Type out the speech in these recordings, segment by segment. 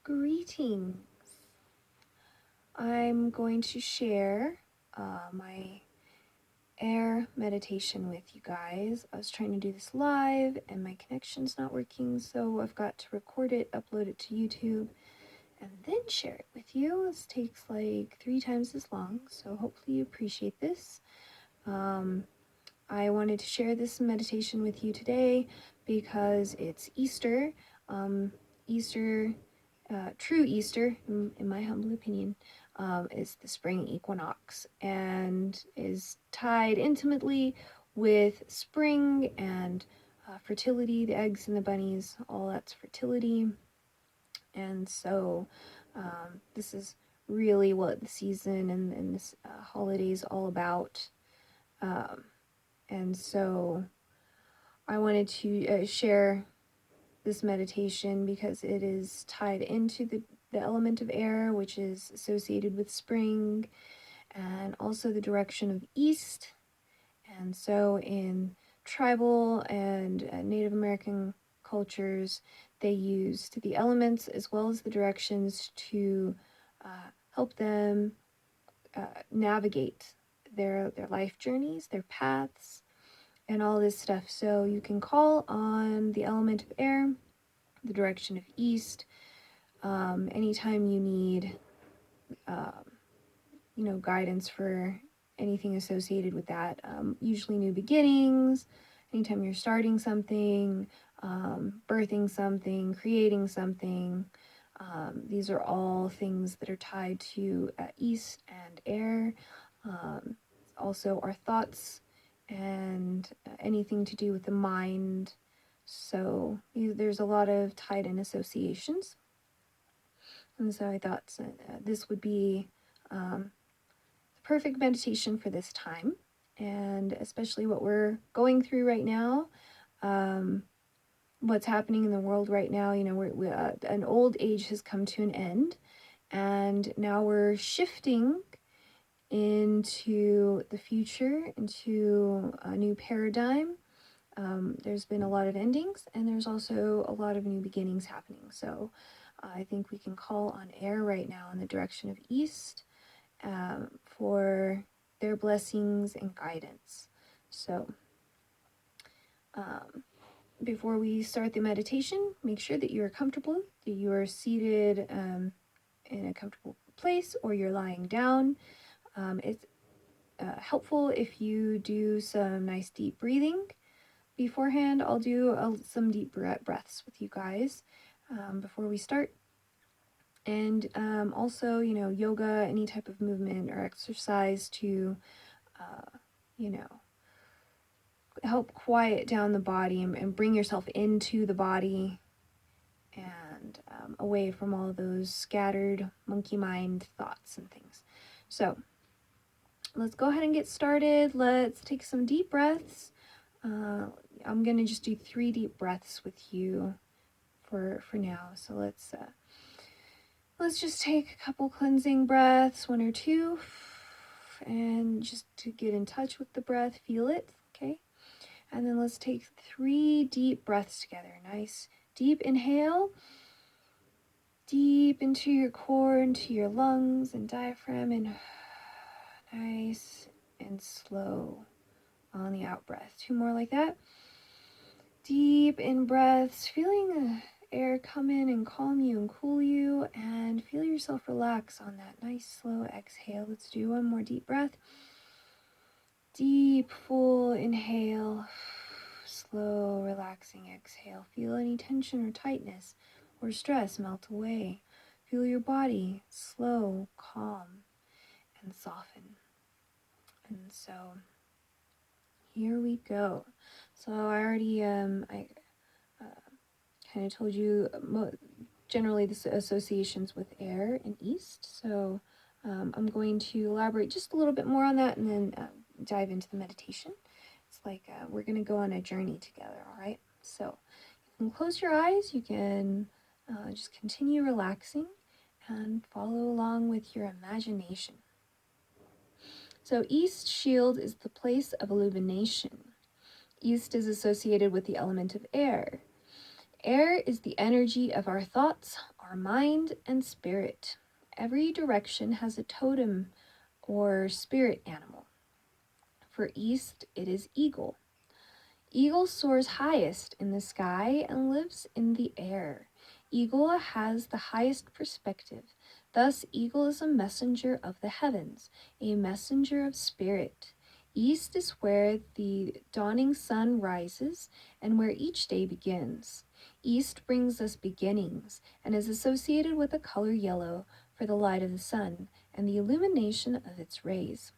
Greetings. I'm going to share my air meditation with you guys. I was trying to do this live and my connection's not working, so I've got to record it, upload it to YouTube, and then share it with you. This takes like 3 times as long, so hopefully you appreciate this. I wanted to share this meditation with you today because it's Easter. True Easter, in my humble opinion, is the spring equinox and is tied intimately with spring and fertility, the eggs and the bunnies, all that's fertility. And so this is really what the season and this holiday is all about. And so I wanted to share this meditation because it is tied into the element of air, which is associated with spring, and also the direction of east. And so in tribal and Native American cultures, they used the elements as well as the directions to help them navigate their life journeys, their paths, and all this stuff. So you can call on the element of air, the direction of east, anytime you need, guidance for anything associated with that. Usually new beginnings, anytime you're starting something, birthing something, creating something. These are all things that are tied to east and air. Also our thoughts and anything to do with the mind. So there's a lot of tied in associations. And so I thought this would be the perfect meditation for this time, and especially what we're going through right now, what's happening in the world right now. An old age has come to an end, and now we're shifting into the future, into a new paradigm. There's been a lot of endings, and there's also a lot of new beginnings happening. So I think we can call on air right now in the direction of east for their blessings and guidance. So before we start the meditation, make sure that you are comfortable, that you are seated in a comfortable place, or you're lying down. It's helpful if you do some nice deep breathing beforehand. I'll do some deep breaths with you guys before we start. And also, yoga, any type of movement or exercise to, help quiet down the body and bring yourself into the body and away from all those scattered monkey mind thoughts and things. So let's go ahead and get started. Let's take some deep breaths. I'm going to just do 3 deep breaths with you for now. So let's just take a couple cleansing breaths, 1 or 2, and just to get in touch with the breath, feel it, okay? And then let's take 3 deep breaths together. Nice deep inhale, deep into your core, into your lungs and diaphragm, and nice and slow on the out breath. 2 more like that. Deep in breaths, feeling the air come in and calm you and cool you, and feel yourself relax on that nice slow exhale. Let's do 1 more deep breath. Deep, full inhale, slow, relaxing exhale. Feel any tension or tightness or stress melt away. Feel your body slow, calm, and soften. And so here we go. So I already kind of told you generally the associations with air and east. So I'm going to elaborate just a little bit more on that and then dive into the meditation. It's like we're going to go on a journey together, all right? So you can close your eyes. You can just continue relaxing and follow along with your imagination. So East Shield is the place of illumination. East is associated with the element of air. Air is the energy of our thoughts, our mind and spirit. Every direction has a totem or spirit animal. For east, it is eagle. Eagle soars highest in the sky and lives in the air. Eagle has the highest perspective. Thus, eagle is a messenger of the heavens, a messenger of spirit. East is where the dawning sun rises and where each day begins. East brings us beginnings and is associated with the color yellow for the light of the sun and the illumination of its rays.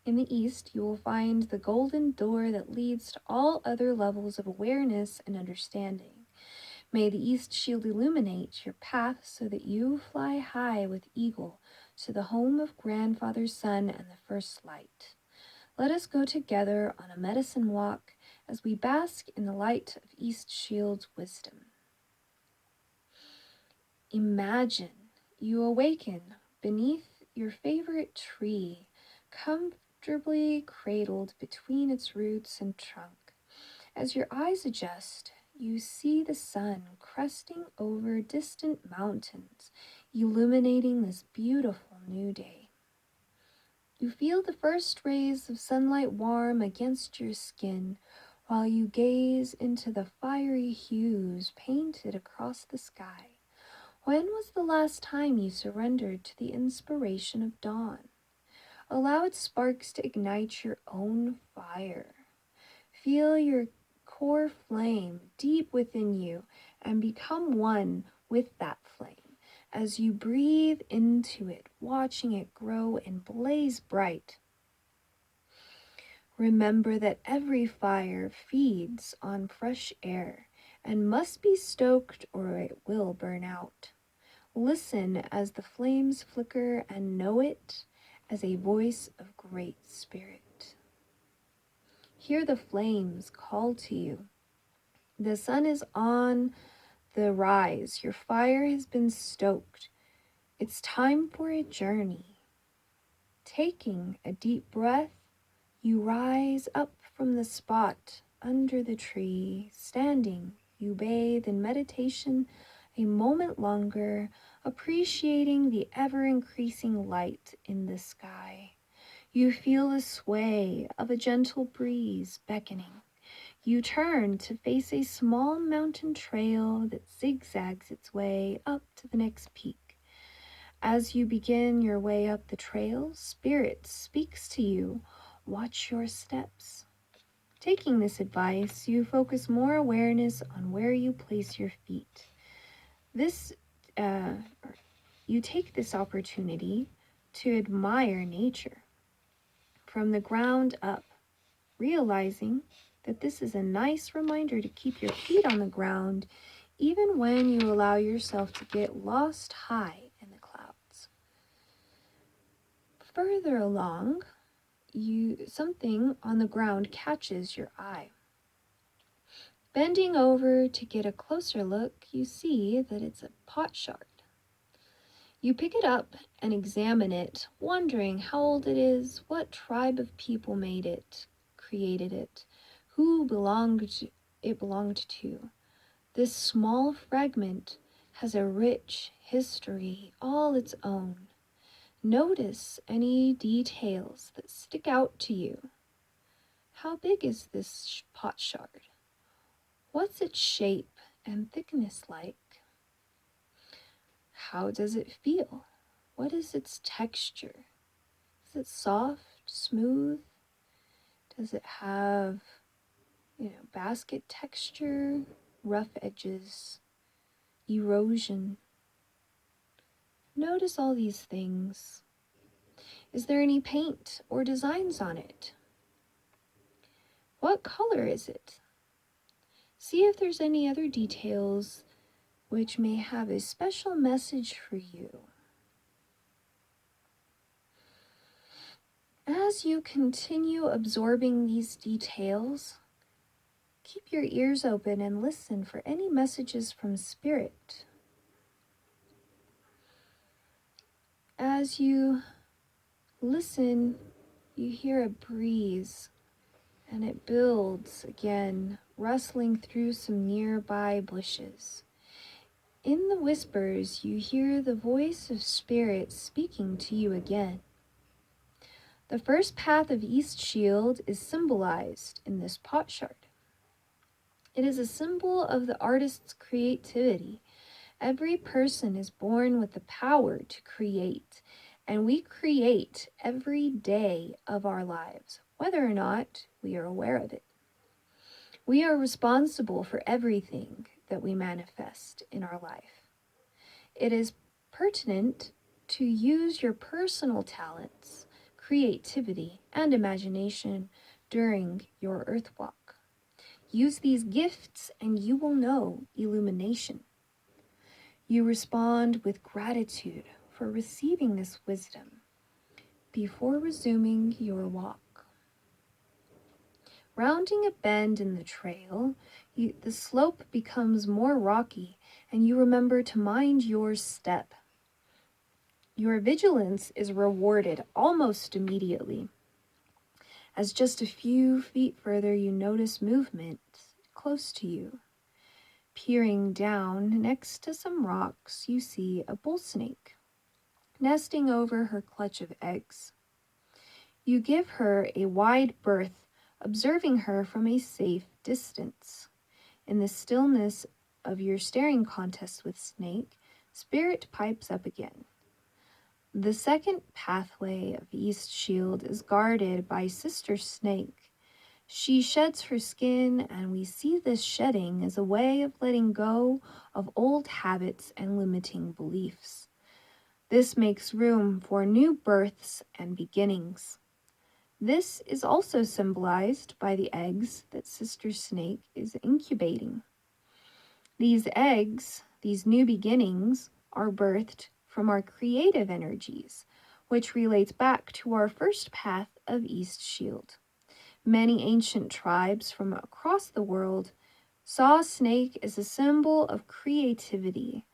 In the east, you will find the golden door that leads to all other levels of awareness and understanding. May the east shield illuminate your path so that you fly high with eagle to the home of grandfather's sun and the first light. Let us go together on a medicine walk as we bask in the light of East Shield's wisdom. Imagine you awaken beneath your favorite tree, comfortably cradled between its roots and trunk. As your eyes adjust, you see the sun cresting over distant mountains, illuminating this beautiful new day. You feel the first rays of sunlight warm against your skin while you gaze into the fiery hues painted across the sky. When was the last time you surrendered to the inspiration of dawn? Allow its sparks to ignite your own fire. Feel your core flame deep within you and become one with that flame. As you breathe into it, watching it grow and blaze bright. Remember that every fire feeds on fresh air and must be stoked or it will burn out. Listen as the flames flicker and know it as a voice of great spirit. Hear the flames call to you. The sun is on the rise. Your fire has been stoked. It's time for a journey. Taking a deep breath, you rise up from the spot under the tree. Standing, you bathe in meditation a moment longer, appreciating the ever-increasing light in the sky. You feel the sway of a gentle breeze beckoning. You turn to face a small mountain trail that zigzags its way up to the next peak. As you begin your way up the trail, Spirit speaks to you. Watch your steps. Taking this advice, you focus more awareness on where you place your feet. You take this opportunity to admire nature from the ground up, realizing that this is a nice reminder to keep your feet on the ground even when you allow yourself to get lost high in the clouds. Further along, something on the ground catches your eye. Bending over to get a closer look, you see that it's a pot shard. You pick it up and examine it, wondering how old it is, what tribe of people made it, created it, who it belonged to. This small fragment has a rich history all its own. Notice any details that stick out to you. How big is this pot shard? What's its shape and thickness like? How does it feel? What is its texture? Is it soft, smooth? Does it have, basket texture, rough edges, erosion? Notice all these things. Is there any paint or designs on it? What color is it? See if there's any other details which may have a special message for you. As you continue absorbing these details, keep your ears open and listen for any messages from Spirit. As you listen, you hear a breeze, and it builds again, rustling through some nearby bushes. In the whispers, you hear the voice of spirit speaking to you again. The first path of East Shield is symbolized in this pot shard. It is a symbol of the artist's creativity. Every person is born with the power to create, and we create every day of our lives, whether or not we are aware of it. We are responsible for everything that we manifest in our life. It is pertinent to use your personal talents, creativity, and imagination during your earth walk. Use these gifts and you will know illumination. You respond with gratitude for receiving this wisdom before resuming your walk. Rounding a bend in the trail, the slope becomes more rocky and you remember to mind your step. Your vigilance is rewarded almost immediately. As just a few feet further you notice movement close to you. Peering down next to some rocks, you see a bull snake nesting over her clutch of eggs. You give her a wide berth, observing her from a safe distance. In the stillness of your staring contest with Snake, Spirit pipes up again. The second pathway of East Shield is guarded by Sister Snake. She sheds her skin, and we see this shedding as a way of letting go of old habits and limiting beliefs. This makes room for new births and beginnings. This is also symbolized by the eggs that Sister Snake is incubating. These eggs, these new beginnings, are birthed from our creative energies, which relates back to our first path of East Shield. Many ancient tribes from across the world saw a snake as a symbol of creativity,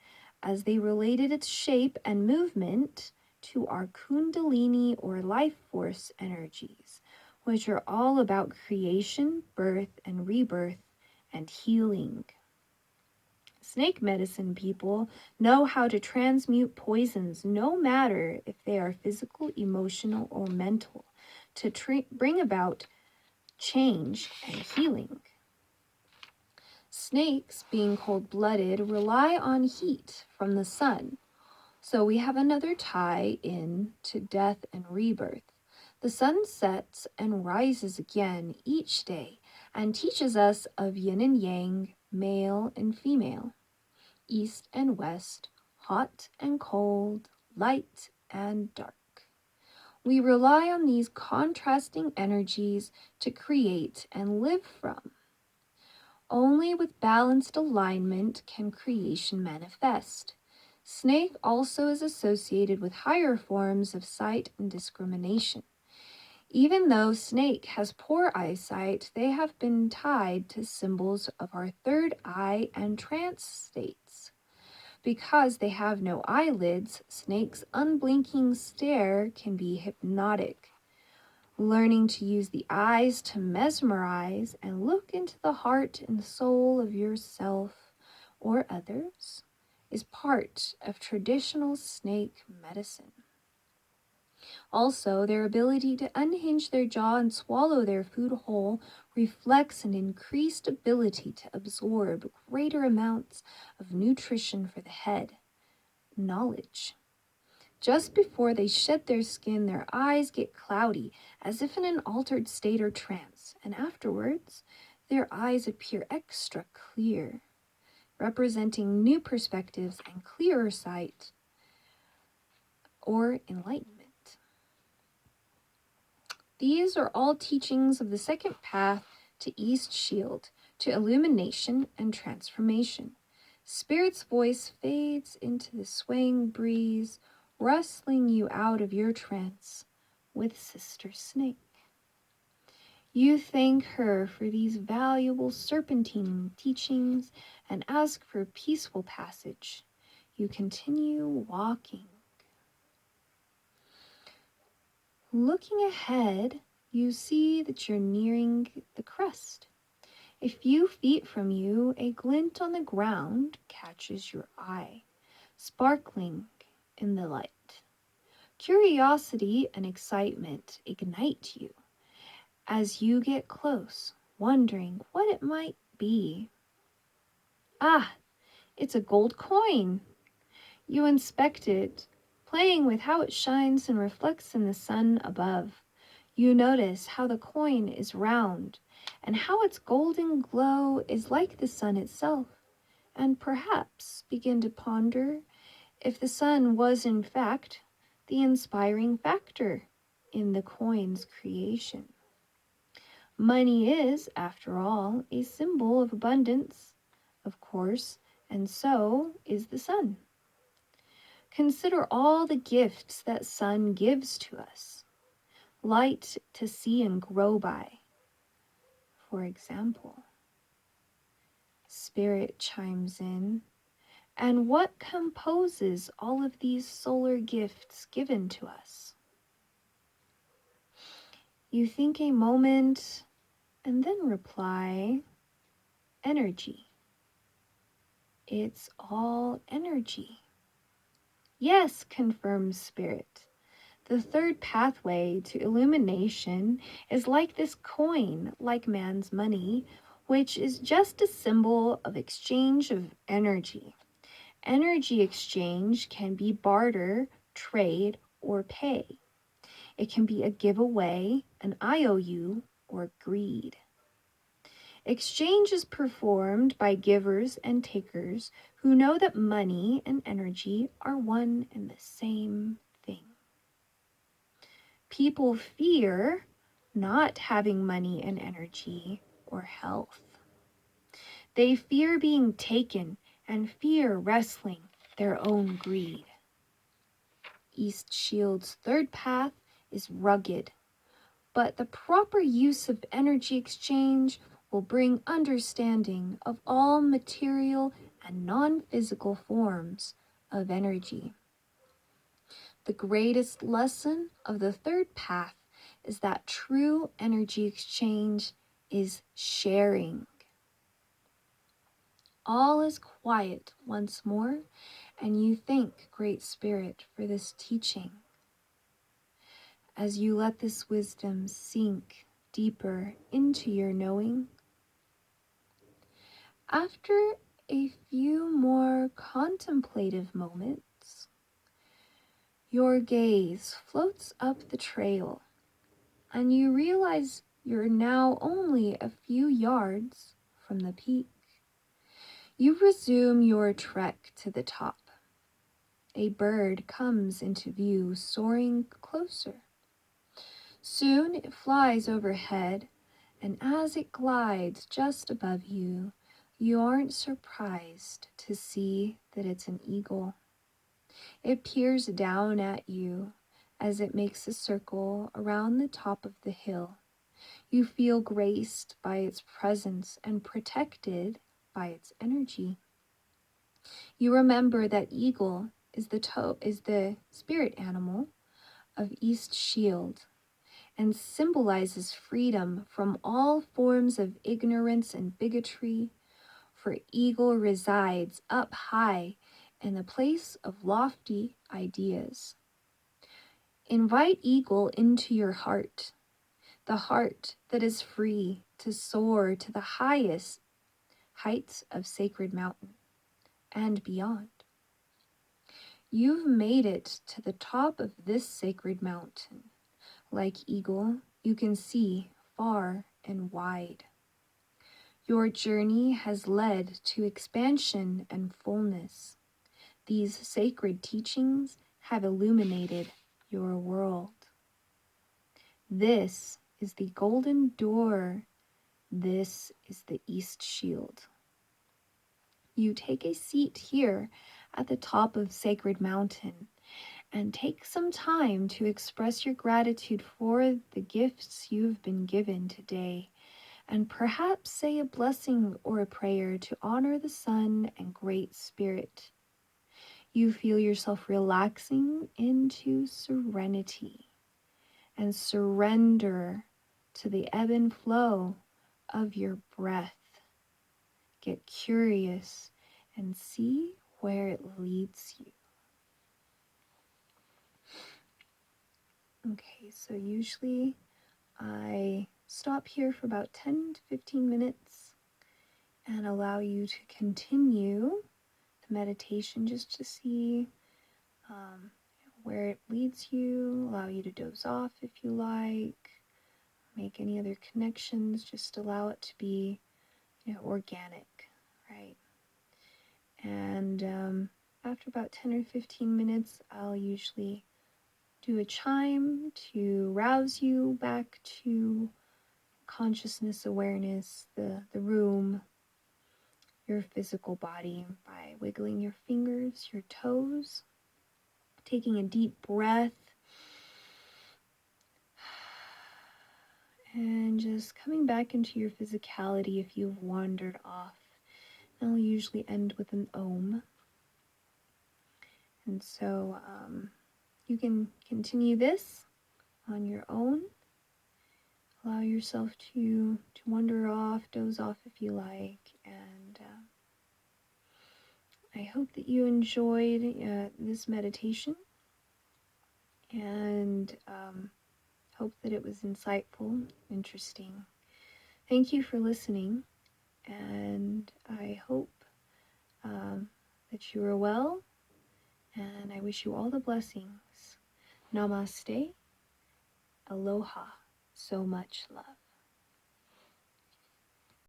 as they related its shape and movement to our kundalini or life force energies, which are all about creation, birth, and rebirth, and healing. Snake medicine people know how to transmute poisons, no matter if they are physical, emotional, or mental, to bring about change and healing. Snakes, being cold-blooded, rely on heat from the sun. So we have another tie in to death and rebirth. The sun sets and rises again each day and teaches us of yin and yang, male and female, east and west, hot and cold, light and dark. We rely on these contrasting energies to create and live from. Only with balanced alignment can creation manifest. Snake also is associated with higher forms of sight and discrimination. Even though snake has poor eyesight, they have been tied to symbols of our third eye and trance states. Because they have no eyelids, snake's unblinking stare can be hypnotic. Learning to use the eyes to mesmerize and look into the heart and soul of yourself or others is part of traditional snake medicine. Also, their ability to unhinge their jaw and swallow their food whole reflects an increased ability to absorb greater amounts of nutrition for the head, knowledge. Just before they shed their skin, their eyes get cloudy, as if in an altered state or trance, and afterwards, their eyes appear extra clear, representing new perspectives and clearer sight or enlightenment. These are all teachings of the second path to East Shield, to illumination and transformation. Spirit's voice fades into the swaying breeze, rustling you out of your trance with Sister Snake. You thank her for these valuable serpentine teachings and ask for peaceful passage. You continue walking. Looking ahead, you see that you're nearing the crest. A few feet from you, a glint on the ground catches your eye, sparkling in the light. Curiosity and excitement ignite you as you get close, wondering what it might be. Ah, it's a gold coin. You inspect it, playing with how it shines and reflects in the sun above. You notice how the coin is round and how its golden glow is like the sun itself, and perhaps begin to ponder if the sun was in fact the inspiring factor in the coin's creation. Money is, after all, a symbol of abundance, of course, and so is the sun. Consider all the gifts that sun gives to us. Light to see and grow by, for example. Spirit chimes in. And what composes all of these solar gifts given to us? You think a moment and then reply, energy. It's all energy. Yes, confirms Spirit. The third pathway to illumination is like this coin, like man's money, which is just a symbol of exchange of energy. Energy exchange can be barter, trade, or pay. It can be a giveaway, an IOU, or greed. Exchange is performed by givers and takers who know that money and energy are one and the same thing. People fear not having money and energy or health. They fear being taken and fear wrestling their own greed. East Shield's third path is rugged, but the proper use of energy exchange will bring understanding of all material and non-physical forms of energy. The greatest lesson of the third path is that true energy exchange is sharing. All is quiet once more, and you thank Great Spirit for this teaching. As you let this wisdom sink deeper into your knowing, after a few more contemplative moments, your gaze floats up the trail, and you realize you're now only a few yards from the peak. You resume your trek to the top. A bird comes into view, soaring closer. Soon it flies overhead, and as it glides just above you, you aren't surprised to see that it's an eagle. It peers down at you as it makes a circle around the top of the hill. You feel graced by its presence and protected by its energy. You remember that eagle is the spirit animal of East Shield and symbolizes freedom from all forms of ignorance and bigotry, for eagle resides up high in the place of lofty ideas. Invite eagle into your heart, the heart that is free to soar to the highest heights of Sacred Mountain and beyond. You've made it to the top of this sacred mountain. Like eagle, you can see far and wide. Your journey has led to expansion and fullness. These sacred teachings have illuminated your world. This is the golden door. This is the East Shield. You take a seat here at the top of Sacred Mountain and take some time to express your gratitude for the gifts you've been given today, and perhaps say a blessing or a prayer to honor the Sun and Great Spirit. You feel yourself relaxing into serenity and surrender to the ebb and flow of your breath. get curious and see where it leads you. Okay, so usually I stop here for about 10 to 15 minutes and allow you to continue the meditation just to see where it leads you, allow you to doze off if you like, make any other connections, just allow it to be organic, right? And after about 10 or 15 minutes, I'll usually do a chime to rouse you back to consciousness awareness, the room, your physical body, by wiggling your fingers, your toes, taking a deep breath, and just coming back into your physicality if you've wandered off. And I'll usually end with an om. And so you can continue this on your own. Allow yourself to wander off, doze off if you like. And I hope that you enjoyed this meditation, and hope that it was insightful, interesting. Thank you for listening, and I hope that you are well, and I wish you all the blessings. Namaste, aloha, so much love.